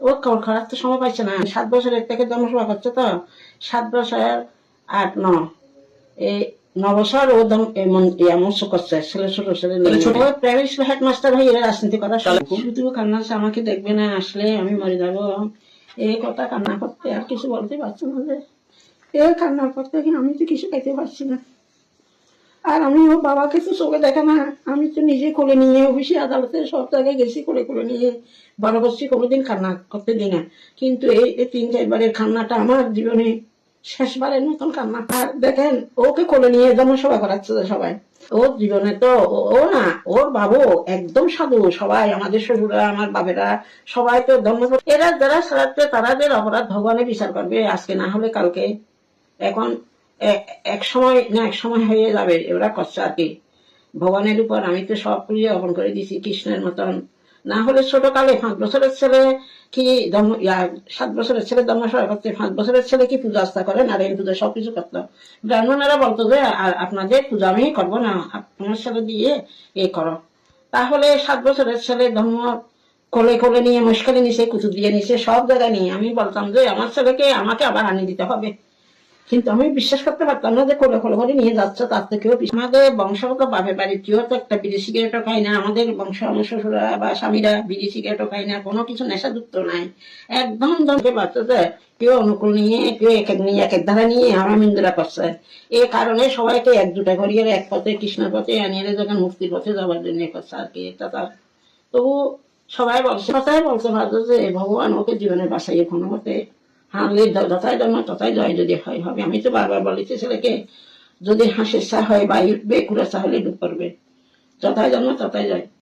ও খারাপ তো সময় পাইছে না, 7 বছরের থেকে জন্মসভা করছে তো, 7 বছর 8 9 এই 9 বছর ও মৎস্য করছে, ছেলে ছোট ছেলে প্রাইভেট স্কুল হেডমাস্টার হয়ে রাজনীতি করা শুধু কান্না আমাকে দেখবে না, আসলে আমি মরে যাবো এই কথা কান্না করতে আর কিছু বলতে পারছি না। যে এ কান্নার পর থেকে আমি তো কিছু খাইতে পারছি না। আর আমি ওর বাবাকে তো চোখে দেখে না, আমি তো নিজে কোলে নিয়ে অফিসে আদালতে সব জায়গায় গেছি, কোলে নিয়ে বড় করছি, কোনোদিন কান্না করতে দিই না। কিন্তু এই 3-4বারের কান্নাটা আমার জীবনে শেষবারের মতন কান্না। আর দেখেন ওকে কোলে নিয়ে জনসভা করাচ্ছে সবাই, ওর জীবনে তো ও না, ওর বাবু একদম সাধু, সবাই আমাদের শ্বশুরা আমার বাবেরা সবাই তো ধর্ম, এরা যারা সারাচ্ছে তারাদের অপরাধ ভগবানে বিচার করবে, আজকে না হলে কালকে। এখন এক সময় না এক সময় হয়ে যাবে, ওরা করছে আর কি ভগবানের উপর। আমি তো সব পুজো অর্পণ করে দিছি কৃষ্ণের মতন। না হলে ছোট কালে 5 বছরের ছেলে কি 7 বছরের ছেলে জন্মসভা করতে, 5 বছরের ছেলে কি পূজা আস্থা করে, নারায়ণ পূজা সবকিছু করতো। ব্রাহ্মণেরা বলতো যে আপনাদের পূজা আমি করবো না, আপনার ছেলে দিয়ে এ করো। তাহলে 7 বছরের ছেলে ধর্ম কোলে নিয়ে মুশকিলে নিছে, কুচু দিয়ে নিছে, সব জায়গায় নিয়ে। আমি বলতাম যে আমার ছেলেকে আমাকে আবার আনিয়ে দিতে হবে, কিন্তু আমি বিশ্বাস করতে পারতাম না যে কোলে করে নিয়ে যাচ্ছে। তার থেকেও আমাদের বংশগত বাপের বাড়ির কেউ তো একটা বিড়ি সিগারেটও খাই না, আমাদের বংশ আমার শ্বশুরা বা স্বামীরা বিড়ি সিগারেটও খাই না, কোনো কিছু নেশাযুক্ত নাই, একদম দমকে বাচ্চাতে কেউ অনুকূল নিয়ে কেউ এক ধারা নিয়ে হারামিন্দুরা করছে। এই কারণে সবাইকে একজুটা করিয়ে এক পথে কৃষ্ণের পথে আনিয়ে যখন মুক্তির পথে যাওয়ার জন্য করছে আর কি। এটা তার তবু সবাই বলছে, কথাই বলতে পারতো যে ভগবান ওকে জীবনে বাঁচাইয়ে কোনো মতে হারলে যথায় জন্ম তথায় জয় যদি হয় হবে। আমি তো বারবার বলেছি ছেলেকে, যদি হাসির চা হয় বা উঠবে, কুড়া চা হলে ডুব করবে, যথায় জন্ম তথায় জয়।